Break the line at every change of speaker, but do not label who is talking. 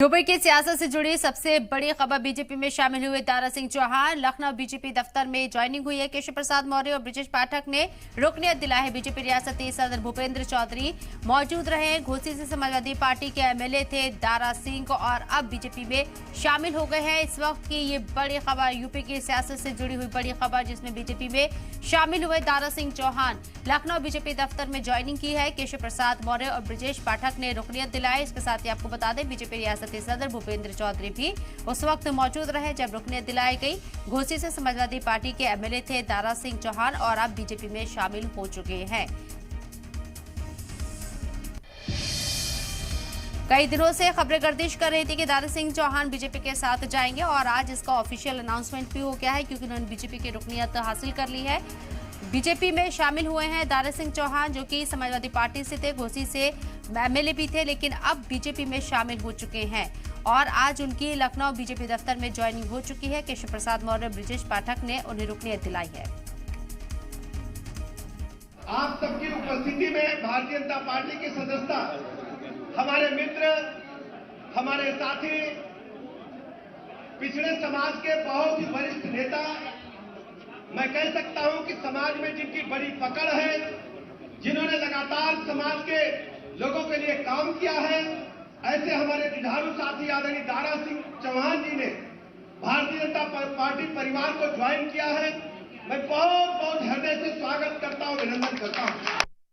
UP की सियासत से जुड़ी सबसे बड़ी खबर बीजेपी में शामिल हुए दारा सिंह चौहान। लखनऊ बीजेपी दफ्तर में ज्वाइनिंग हुई है। केशव प्रसाद मौर्य और ब्रिजेश पाठक ने रुकनियत दिलाई है। बीजेपी रियासती सदर भूपेंद्र चौधरी मौजूद रहे। घोसी से समाजवादी पार्टी के एमएलए थे दारा सिंह और अब बीजेपी में शामिल हो गए हैं। इस वक्त की ये बड़ी खबर, यूपी की सियासत से जुड़ी हुई बड़ी खबर, जिसमें बीजेपी में शामिल हुए दारा सिंह चौहान। लखनऊ बीजेपी दफ्तर में ज्वाइनिंग की है। केशव प्रसाद मौर्य और ब्रिजेश पाठक ने रुकनियत दिलाई। इसके साथ ही आपको बता दें, बीजेपी रियासती सदर भूपेंद्र चौधरी भी उस वक्त मौजूद रहे जब रुकनियत दिलाई गई। घोसी से समाजवादी पार्टी के एमएलए थे दारा सिंह चौहान और अब बीजेपी में शामिल हो चुके हैं। कई दिनों से खबरें गर्दिश कर रही थी कि दारा सिंह चौहान बीजेपी के साथ जाएंगे और आज इसका ऑफिशियल अनाउंसमेंट भी हो गया है, क्योंकि उन्होंने बीजेपी की रुकनियत हासिल कर ली है। बीजेपी में शामिल हुए हैं दारा सिंह चौहान, जो कि समाजवादी पार्टी से थे, घोसी से एमएलए भी थे, लेकिन अब बीजेपी में शामिल हो चुके हैं और आज उनकी लखनऊ बीजेपी दफ्तर में ज्वाइनिंग हो चुकी है। केशव प्रसाद मौर्य, ब्रिजेश पाठक ने उन्हें रुकनियत दिलाई है।
आप सबकी उपस्थिति में भारतीय जनता पार्टी की सदस्यता, हमारे मित्र, हमारे साथी, पिछड़े समाज के बहुत ही वरिष्ठ नेता, मैं कह सकता हूं कि समाज में जिनकी बड़ी पकड़ है, जिन्होंने लगातार समाज के लोगों के लिए काम किया है, ऐसे हमारे जुझारू साथी आदरणीय दारा सिंह चौहान जी ने भारतीय जनता पार्टी परिवार को ज्वाइन किया है। मैं बहुत बहुत हृदय से स्वागत करता हूं, अभिनंदन करता हूं।